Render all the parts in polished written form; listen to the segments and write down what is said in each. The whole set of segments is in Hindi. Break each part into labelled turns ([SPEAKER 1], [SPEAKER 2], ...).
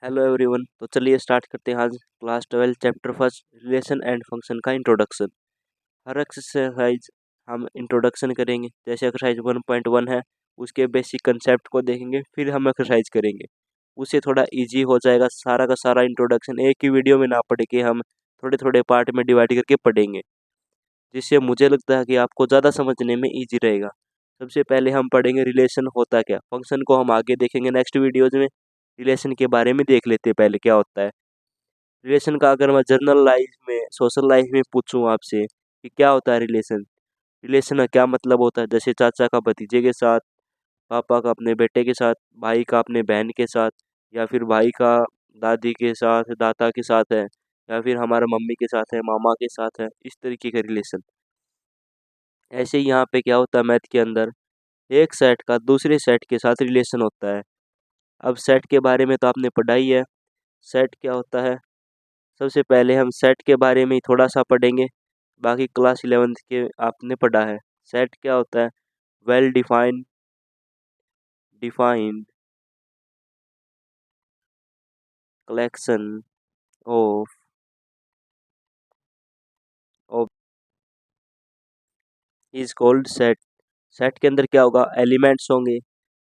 [SPEAKER 1] Hello everyone. तो चलिए स्टार्ट करते हैं आज class 12 chapter first relation and function का इंट्रोडक्शन। हर एक्सरसाइज हम इंट्रोडक्शन करेंगे। जैसे एक्सरसाइज 1.1 है, उसके बेसिक कंसेप्ट को देखेंगे, फिर हम एक्सरसाइज करेंगे। उससे थोड़ा इजी हो जाएगा। सारा का सारा इंट्रोडक्शन एक ही वीडियो में ना पढ़ के हम थोड़े थोड़े पार्ट में डिवाइड करके पढ़ेंगे, जिससे मुझे लगता है कि आपको ज़्यादा समझने में ईजी रहेगा। सबसे पहले हम पढ़ेंगे रिलेशन होता क्या। फंक्शन को हम आगे देखेंगे नेक्स्ट वीडियोज़ में। रिलेशन के बारे में देख लेते हैं पहले क्या होता है। रिलेशन का अगर मैं जर्नल लाइफ में, सोशल लाइफ में पूछूं आपसे कि क्या होता है रिलेशन, रिलेशन का क्या मतलब होता है, जैसे चाचा का भतीजे के साथ, पापा का अपने बेटे के साथ, भाई का अपने बहन के साथ, या फिर भाई का दादी के साथ, दादा के साथ है, या फिर हमारा मम्मी के साथ है, मामा के साथ है, इस तरीके का रिलेशन। ऐसे ही यहाँ पे क्या होता है, मैथ के अंदर एक सेट का दूसरे सेट के साथ रिलेशन होता है। अब सेट के बारे में तो आपने पढ़ा ही है। सेट क्या होता है, सबसे पहले हम सेट के बारे में ही थोड़ा सा पढ़ेंगे। बाकी क्लास 11th के आपने पढ़ा है। सेट क्या होता है, well defined defined collection of of is called set. Set के अंदर क्या होगा, एलिमेंट्स होंगे।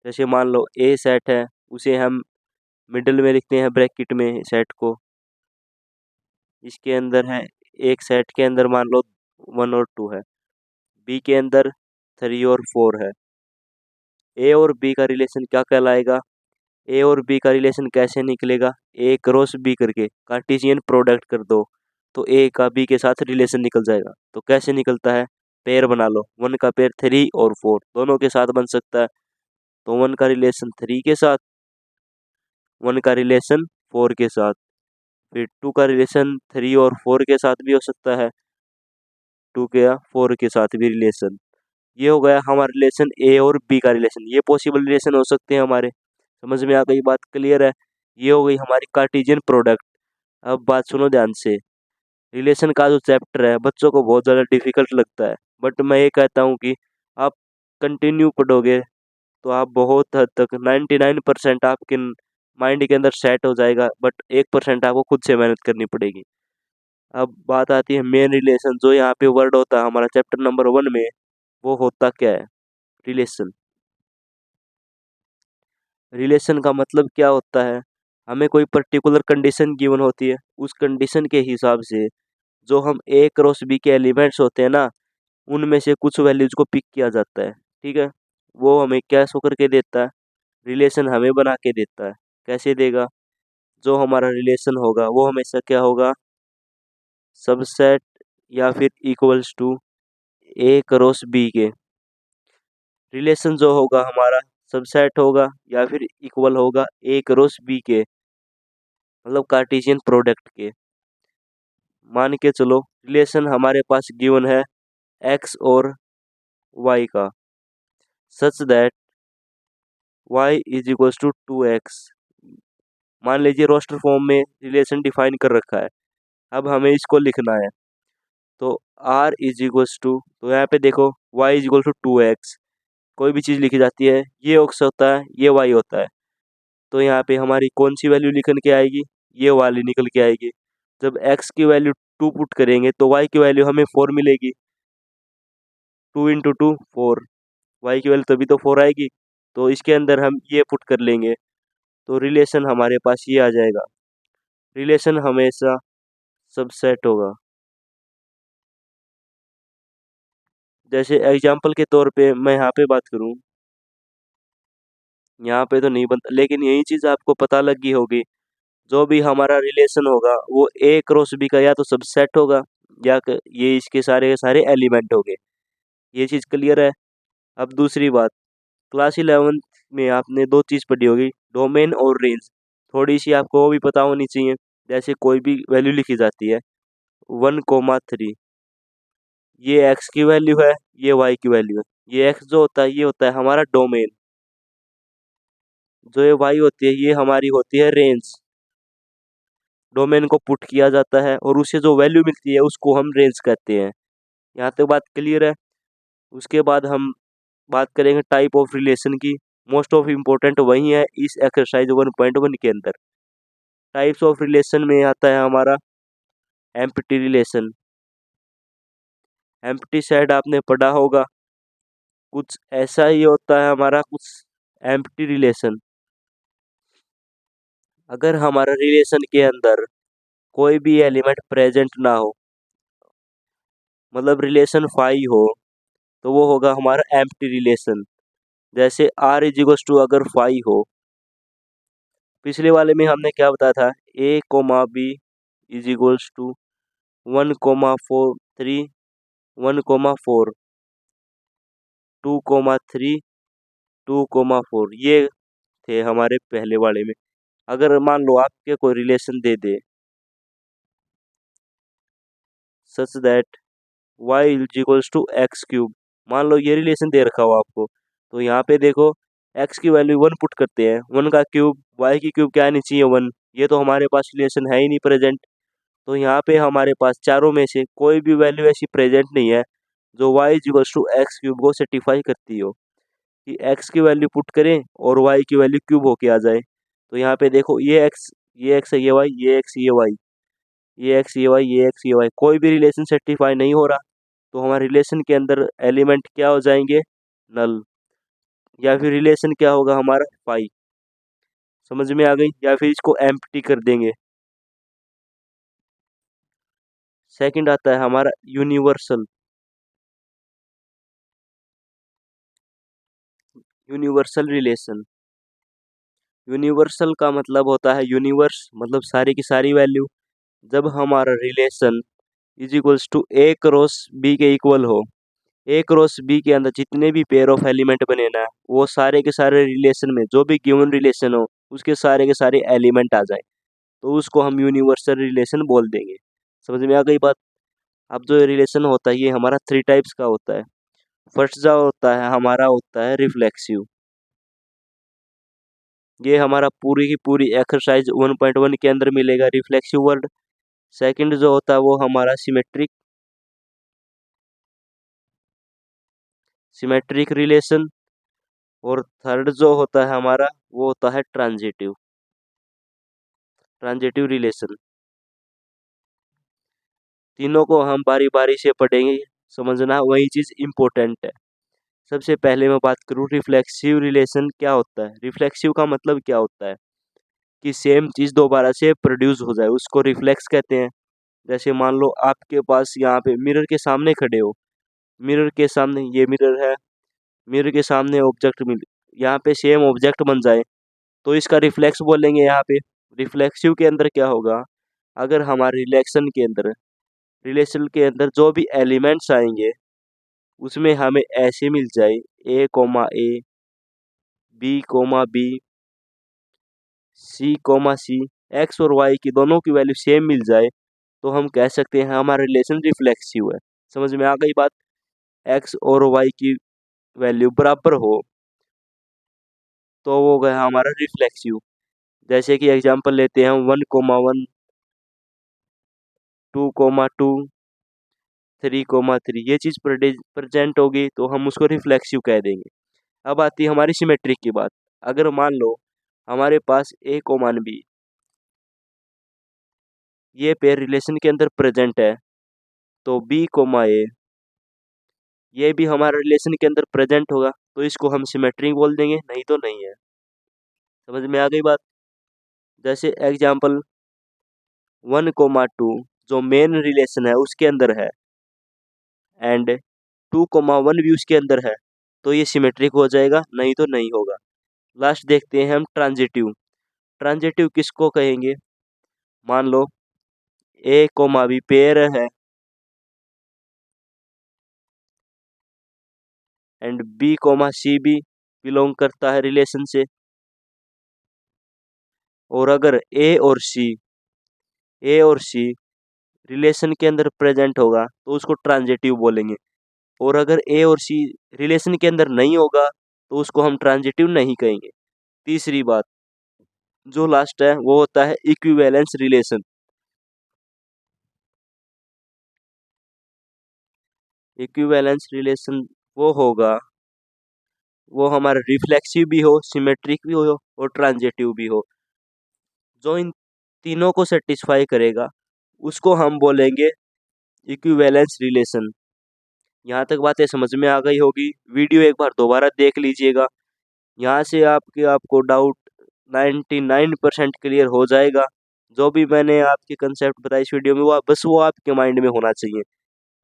[SPEAKER 1] जैसे मान लो ए सेट है, उसे हम मिडिल में लिखते हैं ब्रैकेट में सेट को। इसके अंदर है, एक सेट के अंदर मान लो 1 और 2 है। बी के अंदर 3 और 4 है। ए और बी का रिलेशन क्या कहलाएगा, ए और बी का रिलेशन कैसे निकलेगा, ए क्रॉस बी करके कार्टेशियन प्रोडक्ट कर दो तो ए का बी के साथ रिलेशन निकल जाएगा। तो कैसे निकलता है, पेयर बना लो, 1 का पेयर 3 और 4 दोनों के साथ बन सकता है। तो 1 का रिलेशन 3 के साथ, 1 का रिलेशन 4 के साथ, फिर 2 का रिलेशन 3 और 4 के साथ भी हो सकता है, 2 के या 4 के साथ भी रिलेशन। ये हो गया हमारा रिलेशन ए और बी का रिलेशन। ये पॉसिबल रिलेशन हो सकते हैं हमारे। समझ में आ गई बात, क्लियर है। ये हो गई हमारी कार्टेशियन प्रोडक्ट। अब बात सुनो ध्यान से। रिलेशन का जो चैप्टर है बच्चों को बहुत ज़्यादा डिफिकल्ट लगता है, बट मैं ये कहता हूँ कि आप कंटिन्यू पढ़ोगे तो आप बहुत हद तक 99% आपके माइंड के अंदर सेट हो जाएगा, बट 1% आपको खुद से मेहनत करनी पड़ेगी। अब बात आती है मेन रिलेशन, जो यहाँ पे वर्ड होता है हमारा चैप्टर नंबर 1 में, वो होता क्या है, रिलेशन। रिलेशन का मतलब क्या होता है, हमें कोई पर्टिकुलर कंडीशन गिवन होती है, उस कंडीशन के हिसाब से जो हम ए क्रॉस बी के एलिमेंट्स होते हैं ना, उनमें से कुछ वैल्यूज को पिक किया जाता है। ठीक है, वो हमें क्या शो करके देता है, रिलेशन हमें बना के देता है। कैसे देगा, जो हमारा रिलेशन होगा वो हमेशा क्या होगा, सबसेट या फिर equals to A cross B के। रिलेशन जो होगा हमारा सबसेट होगा या फिर इक्वल होगा ए क्रॉस बी के, मतलब कार्टेशियन प्रोडक्ट के। मान के चलो रिलेशन हमारे पास गिवन है एक्स और वाई का, such that Y is equals to 2x। मान लीजिए रोस्टर फॉर्म में रिलेशन डिफाइन कर रखा है। अब हमें इसको लिखना है, तो r इज इक्वल्स टू, तो यहाँ पे देखो y is equal to 2x। कोई भी चीज़ लिखी जाती है, ये x होता है, ये y होता है, तो यहाँ पे हमारी कौन सी वैल्यू निकल के आएगी, ये वाली निकल के आएगी। जब x की वैल्यू 2 पुट करेंगे तो y की वैल्यू हमें 4 मिलेगी। 2 इंटू 2 4, वाई की वैल्यू तभी तो 4 आएगी। तो इसके अंदर हम ये पुट कर लेंगे तो रिलेशन हमारे पास ये आ जाएगा। रिलेशन हमेशा सबसेट होगा। जैसे एग्जाम्पल के तौर पे मैं यहाँ पे बात करूँ, यहाँ पे तो नहीं बनता, लेकिन यही चीज़ आपको पता लग गई होगी। जो भी हमारा रिलेशन होगा वो ए क्रॉस बी का या तो सबसेट होगा, या ये इसके सारे के सारे एलिमेंट होंगे। ये चीज़ क्लियर है। अब दूसरी बात, क्लास 11th में आपने दो चीज़ पढ़ी होगी, डोमेन और रेंज। थोड़ी सी आपको वो भी पता होनी चाहिए। जैसे कोई भी वैल्यू लिखी जाती है 1,3, ये एक्स की वैल्यू है, ये वाई की वैल्यू है। ये एक्स जो होता है ये होता है हमारा डोमेन, जो ये वाई होती है ये हमारी होती है रेंज। डोमेन को पुट किया जाता है और उससे जो वैल्यू मिलती है उसको हम रेंज कहते हैं। यहाँ तक बात क्लियर है। उसके बाद हम बात करेंगे टाइप ऑफ रिलेशन की। मोस्ट ऑफ इम्पोर्टेंट वही है इस एक्सरसाइज 1.1 के अंदर। टाइप्स ऑफ रिलेशन में आता है हमारा एम्प्टी रिलेशन। एम्प्टी सेट आपने पढ़ा होगा, कुछ ऐसा ही होता है हमारा कुछ एम्प्टी रिलेशन। अगर हमारा रिलेशन के अंदर कोई भी एलिमेंट प्रेजेंट ना हो, मतलब रिलेशन फाई हो, तो वो होगा हमारा एम्प्टी रिलेशन। जैसे आर इज इक्वल्स टू अगर फाई हो, पिछले वाले में हमने क्या बताया था, A comma B is equals to 1,4 3 1,4 2,3 2,4, ये थे हमारे पहले वाले में। अगर मान लो आपके कोई रिलेशन दे दे such that y is equals to X cube, मान लो ये रिलेशन दे रखा हो आपको, तो यहाँ पे देखो x की वैल्यू 1 पुट करते हैं, 1 का क्यूब, y की क्यूब क्या आनी चाहिए 1, ये तो हमारे पास रिलेशन है ही नहीं प्रेजेंट। तो यहाँ पे हमारे पास चारों में से कोई भी वैल्यू ऐसी प्रेजेंट नहीं है जो y is equals to X cube को सेटिफाई करती हो, कि x की वैल्यू पुट करें और y की वैल्यू क्यूब होके आ जाए। तो यहाँ पे देखो ये x है, ये y, ये x ये y, ये x ये y, ये x ये y, कोई भी रिलेशन सेटिफाई नहीं हो रहा, तो हमारे रिलेशन के अंदर एलिमेंट क्या हो जाएंगे, नल, या फिर रिलेशन क्या होगा हमारा पाई। समझ में आ गई, या फिर इसको एम्प्टी कर देंगे। सेकंड आता है हमारा यूनिवर्सल। यूनिवर्सल रिलेशन, यूनिवर्सल का मतलब होता है यूनिवर्स, मतलब सारी की सारी वैल्यू। जब हमारा relation is equals to A cross B के इक्वल हो, ए क्रॉस बी के अंदर जितने भी पेयर ऑफ एलिमेंट बने ना, वो सारे के सारे रिलेशन में जो भी गिवन रिलेशन हो उसके सारे के सारे एलिमेंट आ जाए, तो उसको हम यूनिवर्सल रिलेशन बोल देंगे। समझ में आ गई बात। अब जो रिलेशन होता है ये हमारा 3 टाइप्स का होता है। फर्स्ट जो होता है हमारा होता है रिफ्लेक्सिव, ये हमारा पूरी की पूरी एक्सरसाइज 1.1 के अंदर मिलेगा रिफ्लेक्सिव वर्ड। सेकंड जो होता है वो हमारा सिमेट्रिक, सिमेट्रिक रिलेशन। और थर्ड जो होता है हमारा वो होता है ट्रांजिटिव, ट्रांजिटिव रिलेशन। तीनों को हम बारी बारी से पढ़ेंगे, समझना वही चीज इम्पोर्टेंट है। सबसे पहले मैं बात करूँ रिफ्लेक्सिव रिलेशन क्या होता है। रिफ्लेक्सिव का मतलब क्या होता है कि सेम चीज दोबारा से प्रोड्यूस हो जाए, उसको रिफ्लेक्स कहते हैं। जैसे मान लो आपके पास यहाँ पे मिरर के सामने खड़े हो, मिरर के सामने ये मिरर है, मिरर के सामने ऑब्जेक्ट मिल, यहाँ पे सेम ऑब्जेक्ट बन जाए तो इसका रिफ्लेक्स बोलेंगे। यहाँ पे रिफ्लेक्सिव के अंदर क्या होगा, अगर हमारे रिलेशन के अंदर जो भी एलिमेंट्स आएंगे उसमें हमें ऐसे मिल जाए ए कोमा ए, B comma B, C comma C, x और वाई की दोनों की वैल्यू सेम मिल जाए, तो हम कह सकते हैं हमारा रिलेशन रिफ्लेक्सिव है। समझ में आ गई बात। एक्स और वाई की वैल्यू बराबर हो तो वो गया हमारा रिफ्लेक्सिव। जैसे कि एग्जांपल लेते हैं हम 1,1 2,2 3,3, ये चीज प्रेजेंट होगी तो हम उसको रिफ्लेक्सिव कह देंगे। अब आती है हमारी सिमेट्रिक की बात। अगर मान लो हमारे पास ए कोमान बी, ये पेयर रिलेशन के अंदर प्रेजेंट है, तो बी कोमा ए ये भी हमारा रिलेशन के अंदर प्रेजेंट होगा, तो इसको हम सिमेट्रिक बोल देंगे, नहीं तो नहीं है। समझ में आ गई बात। जैसे एग्जांपल 1,2 जो मेन रिलेशन है उसके अंदर है, एंड 2,1 भी उसके अंदर है, तो ये सिमेट्रिक हो जाएगा, नहीं तो नहीं होगा। लास्ट देखते हैं हम ट्रांजिटिव। ट्रांजिटिव किसको कहेंगे, मान लो ए कोमा बी पेयर है एंड बी कोमा सी भी बिलोंग करता है रिलेशन से, और अगर ए और सी रिलेशन के अंदर प्रेजेंट होगा तो उसको ट्रांजिटिव बोलेंगे, और अगर ए और सी रिलेशन के अंदर नहीं होगा तो उसको हम ट्रांजिटिव नहीं कहेंगे। तीसरी बात जो लास्ट है वो होता है इक्विवेलेंस रिलेशन। इक्विवेलेंस रिलेशन वो होगा, वो हमारा रिफ्लेक्सिव भी हो, सिमेट्रिक भी हो और ट्रांजिटिव भी हो। जो इन तीनों को सेटिस्फाई करेगा, उसको हम बोलेंगे इक्विवेलेंस रिलेशन। यहाँ तक बातें समझ में आ गई होगी। वीडियो एक बार दोबारा देख लीजिएगा, यहाँ से आपको डाउट 99% क्लियर हो जाएगा। जो भी मैंने आपके कंसेप्ट बताया इस वीडियो में वो आपके माइंड में होना चाहिए।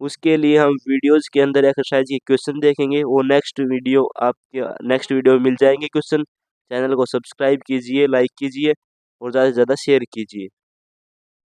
[SPEAKER 1] उसके लिए हम वीडियोस के अंदर एक्सरसाइज के क्वेश्चन देखेंगे, वो नेक्स्ट वीडियो में मिल जाएंगे क्वेश्चन। चैनल को सब्सक्राइब कीजिए, लाइक कीजिए और ज़्यादा से ज़्यादा शेयर कीजिए।